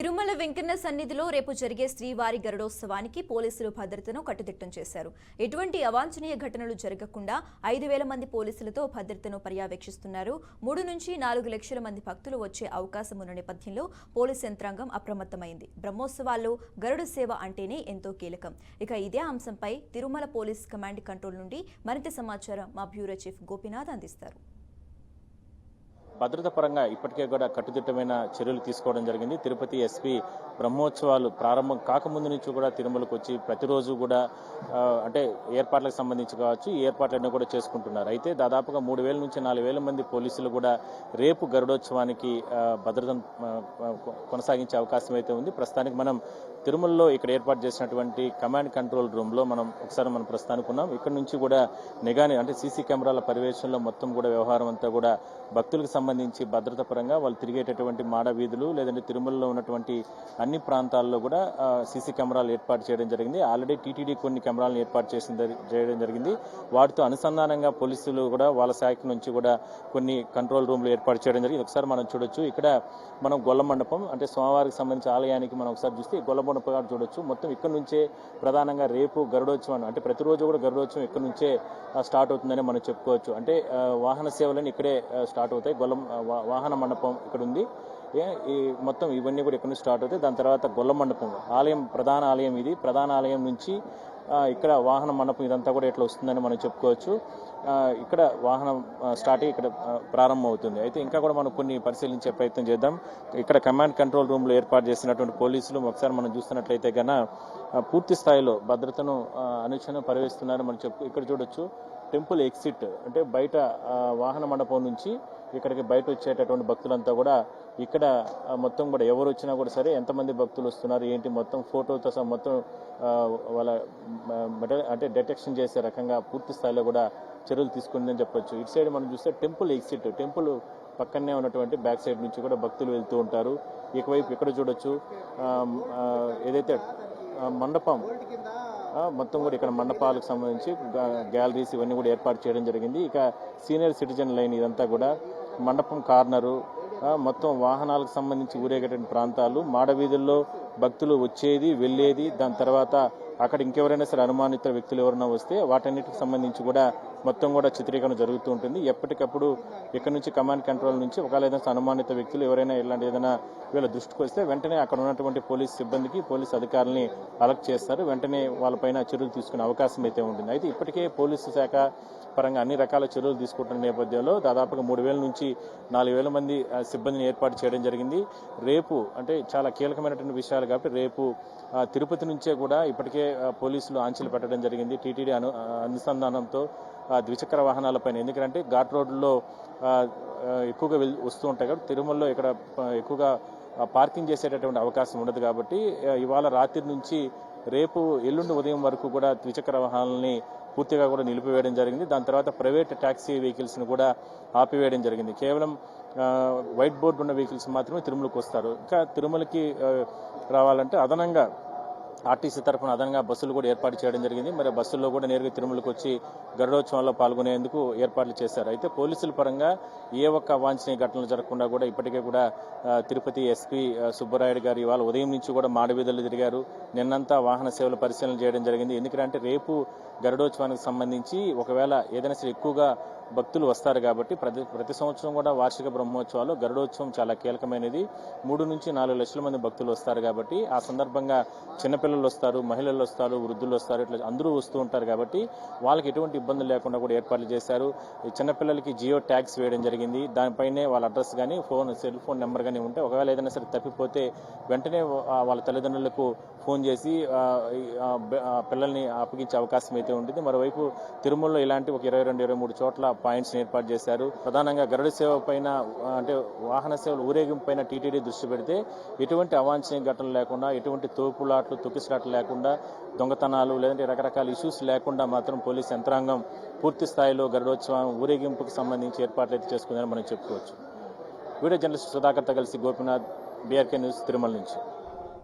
తిరుమల వెంకన్న సన్నిధిలో రేపు జరిగే శ్రీవారి గరుడోత్సవానికి పోలీసులు భద్రతను కట్టుదిట్టం చేశారు. ఎటువంటి అవాంఛనీయ ఘటనలు జరగకుండా 5,000 మంది పోలీసులతో భద్రతను పర్యవేక్షిస్తున్నారు. 3 నుంచి 4 లక్షల మంది భక్తులు వచ్చే అవకాశం ఉన్న నేపథ్యంలో పోలీసు యంత్రాంగం అప్రమత్తమైంది. బ్రహ్మోత్సవాల్లో గరుడ సేవ అంటేనే ఎంతో కీలకం. ఇక ఇదే అంశంపై తిరుమల పోలీస్ కమాండ్ కంట్రోల్ నుండి మరింత సమాచారం మా బ్యూరో చీఫ్ గోపీనాథ్ అందిస్తారు. భద్రత పరంగా ఇప్పటికే కూడా కట్టుదిట్టమైన చర్యలు తీసుకోవడం జరిగింది. తిరుపతి ఎస్పీ బ్రహ్మోత్సవాలు ప్రారంభం కాకముందు నుంచి కూడా తిరుమలకు వచ్చి ప్రతిరోజు కూడా అంటే ఏర్పాట్లకు సంబంధించి కావచ్చు ఈ ఏర్పాట్లన్నీ కూడా చేసుకుంటున్నారు. అయితే దాదాపుగా 3,000 నుంచి 4,000 మంది పోలీసులు కూడా రేపు గరుడోత్సవానికి భద్రతను కొనసాగించే అవకాశం అయితే ఉంది. ప్రస్తుతానికి మనం తిరుమలలో ఇక్కడ ఏర్పాటు చేసినటువంటి కమాండ్ కంట్రోల్ రూమ్లో మనం ప్రస్తుతానికి ఉన్నాం. ఇక్కడ నుంచి కూడా నిఘాని అంటే సీసీ కెమెరాల పర్యవేక్షణలో మొత్తం కూడా వ్యవహారం అంతా కూడా భక్తులకు సంబంధించి భద్రత పరంగా వాళ్ళు తిరిగేటటువంటి మాడ వీధులు లేదంటే తిరుమలలో ఉన్నటువంటి అన్ని ప్రాంతాల్లో కూడా సీసీ కెమెరాలు ఏర్పాటు చేయడం జరిగింది. ఆల్రెడీ టీటీడీ కొన్ని కెమెరాలను ఏర్పాటు చేయడం జరిగింది. వాటితో అనుసంధానంగా పోలీసులు కూడా వాళ్ళ శాఖ నుంచి కూడా కొన్ని కంట్రోల్ రూమ్లు ఏర్పాటు చేయడం జరిగింది. ఒకసారి మనం చూడొచ్చు. ఇక్కడ మనం గొల్ల మండపం అంటే స్వామివారికి సంబంధించి ఆలయానికి మనం ఒకసారి చూస్తే గొల్ల మండపం చూడొచ్చు. మొత్తం ఇక్కడ నుంచే ప్రధానంగా రేపు గరుడోత్సవం అంటే ప్రతిరోజు కూడా గరుడోత్సవం ఇక్కడ నుంచే స్టార్ట్ అవుతుందని మనం చెప్పుకోవచ్చు. అంటే వాహన సేవలని ఇక్కడే స్టార్ట్ అవుతాయి. వాహన మండపం ఇక్కడ ఉంది. ఈ మొత్తం ఇవన్నీ కూడా ఇక్కడ నుంచి స్టార్ట్ అవుతాయి. దాని తర్వాత గొల్ల మండపం ఆలయం ప్రధాన ఆలయం ఇది. ప్రధాన ఆలయం నుంచి ఇక్కడ వాహన మండపం ఇదంతా కూడా ఇట్లా వస్తుందని మనం చెప్పుకోవచ్చు. ఇక్కడ వాహనం స్టార్ట్ అయ్యి ఇక్కడ ప్రారంభం అవుతుంది. అయితే ఇంకా కూడా మనం కొన్ని పరిశీలించే ప్రయత్నం చేద్దాం. ఇక్కడ కమాండ్ కంట్రోల్ రూమ్లో ఏర్పాటు చేసినటువంటి పోలీసులు ఒకసారి మనం చూస్తున్నట్లయితే కన్నా పూర్తి స్థాయిలో భద్రతను అనుక్షణం పర్యవేస్తున్నారు మనం ఇక్కడ చూడొచ్చు. టెంపుల్ ఎగ్జిట్ అంటే బయట వాహన మండపం నుంచి ఇక్కడికి బయట వచ్చేటటువంటి భక్తులంతా కూడా ఇక్కడ మొత్తం కూడా ఎవరు వచ్చినా కూడా సరే ఎంతమంది భక్తులు వస్తున్నారు ఏంటి మొత్తం ఫోటోతో సహా మొత్తం వాళ్ళ అంటే డిటెక్షన్ చేసే రకంగా పూర్తి స్థాయిలో కూడా చర్యలు తీసుకుందని చెప్పొచ్చు. ఇటు సైడ్ మనం చూస్తే టెంపుల్ ఎగ్జిట్ టెంపుల్ పక్కనే ఉన్నటువంటి బ్యాక్ సైడ్ నుంచి కూడా భక్తులు వెళ్తూ ఉంటారు. ఇకవైపు ఇక్కడ చూడొచ్చు. ఏదైతే మండపం మొత్తం కూడా ఇక్కడ మండపాలకు సంబంధించి గ్యాలరీస్ ఇవన్నీ కూడా ఏర్పాటు చేయడం జరిగింది. ఇక సీనియర్ సిటిజన్ లైన్ ఇదంతా కూడా మండపం కార్నరు మొత్తం వాహనాలకు సంబంధించి ఊరేగేటువంటి ప్రాంతాలు మాడవీధుల్లో భక్తులు వచ్చేది వెళ్ళేది. దాని తర్వాత అక్కడ ఇంకెవరైనా సరే అనుమానిత వ్యక్తులు ఎవరైనా వస్తే వాటన్నిటికి సంబంధించి కూడా మొత్తం కూడా చిత్రీకరణ జరుగుతూ ఉంటుంది. ఎప్పటికప్పుడు ఇక్కడ నుంచి కమాండ్ కంట్రోల్ నుంచి ఒకవేళ ఏదైనా అనుమానిత వ్యక్తులు ఎవరైనా ఇలాంటి ఏదైనా వీళ్ళ దృష్టికి వస్తే వెంటనే అక్కడ ఉన్నటువంటి పోలీస్ సిబ్బందికి పోలీస్ అధికారులని అలర్ట్ చేస్తారు. వెంటనే వాళ్ళపైన చర్యలు తీసుకునే అవకాశం అయితే ఉంటుంది. అయితే ఇప్పటికే పోలీసు శాఖ పరంగా అన్ని రకాల చర్యలు తీసుకుంటున్న నేపథ్యంలో దాదాపుగా 3,000 నుంచి 4,000 మంది సిబ్బందిని ఏర్పాటు చేయడం జరిగింది. రేపు అంటే చాలా కీలకమైనటువంటి విషయాలు కాబట్టి రేపు తిరుపతి నుంచే కూడా ఇప్పటికే పోలీసులు ఆంక్షలు పెట్టడం జరిగింది. టీటీడీ అనుసంధానంతో ద్విచక్ర వాహనాలపైన ఎందుకంటే ఘాట్ రోడ్లలో ఎక్కువగా వస్తూ ఉంటాయి కాబట్టి తిరుమలలో ఇక్కడ ఎక్కువగా పార్కింగ్ చేసేటటువంటి అవకాశం ఉండదు కాబట్టి ఇవాళ రాత్రి నుంచి రేపు ఎల్లుండి ఉదయం వరకు కూడా ద్విచక్ర వాహనాలని పూర్తిగా కూడా నిలిపివేయడం జరిగింది. దాని తర్వాత ప్రైవేట్ ట్యాక్సీ వెహికల్స్ని కూడా ఆపివేయడం జరిగింది. కేవలం వైట్ బోర్డు ఉన్న వెహికల్స్ మాత్రమే తిరుమలకు వస్తారు. ఇంకా తిరుమలకి రావాలంటే అదనంగా ఆర్టీసీ తరఫున అదనంగా బస్సులు కూడా ఏర్పాటు చేయడం జరిగింది. మరి బస్సుల్లో కూడా నేరుగా తిరుమలకు వచ్చి గరుడోత్సవంలో పాల్గొనేందుకు ఏర్పాట్లు చేశారు. అయితే పోలీసుల పరంగా ఏ ఒక్క అవాంఛనీయ ఘటనలు జరగకుండా కూడా ఇప్పటికే కూడా తిరుపతి ఎస్పీ సుబ్బరాయుడు గారు ఇవాళ ఉదయం నుంచి కూడా మాడవీధులు తిరిగారు. నిన్నంతా వాహన సేవల పరిశీలన చేయడం జరిగింది. ఎందుకంటే రేపు గరుడోత్సవానికి సంబంధించి ఒకవేళ ఏదైనా సరే ఎక్కువగా భక్తులు వస్తారు కాబట్టి ప్రతి సంవత్సరం కూడా వార్షిక బ్రహ్మోత్సవాలు గరుడోత్సవం చాలా కీలకమైనది. 3 నుంచి 4 లక్షల మంది భక్తులు వస్తారు కాబట్టి ఆ సందర్భంగా చిన్నపిల్లలు వస్తారు, మహిళలు వస్తారు, వృద్ధులు వస్తారు, ఇట్లా అందరూ వస్తూ ఉంటారు కాబట్టి వాళ్ళకి ఎటువంటి ఇబ్బందులు లేకుండా కూడా ఏర్పాట్లు చేశారు. చిన్నపిల్లలకి జియో ట్యాగ్స్ వేయడం జరిగింది. దానిపైనే వాళ్ళ అడ్రస్ కానీ సెల్ ఫోన్ నెంబర్ కానీ ఉంటే ఒకవేళ ఏదైనా సరే తప్పిపోతే వెంటనే వాళ్ళ తల్లిదండ్రులకు ఫోన్ చేసి పిల్లల్ని అప్పగించే అవకాశం అయితే ఉంటుంది. మరోవైపు తిరుమలలో ఇలాంటి ఒక 22-23 చోట్ల పాయింట్స్ ఏర్పాటు చేశారు. ప్రధానంగా గరుడ సేవ పైన అంటే వాహన సేవలు ఊరేగింపు పైన టీటీడీ దృష్టి పెడితే ఎటువంటి అవాంఛనీయ ఘటనలు లేకుండా ఎటువంటి తోపులాట్లు తొక్కిసలాట్లు లేకుండా దొంగతనాలు లేదంటే రకరకాల ఇష్యూస్ లేకుండా మాత్రం పోలీస్ యంత్రాంగం పూర్తి స్థాయిలో గరుడోత్సవం ఊరేగింపుకు సంబంధించి ఏర్పాట్లు అయితే చేసుకుందని మనం చెప్పుకోవచ్చు. వీడియో జర్నలిస్ట్ సుధాకర్తో కలిసి గోపీనాథ్, బీఆర్కే న్యూస్, తిరుమల నుంచి.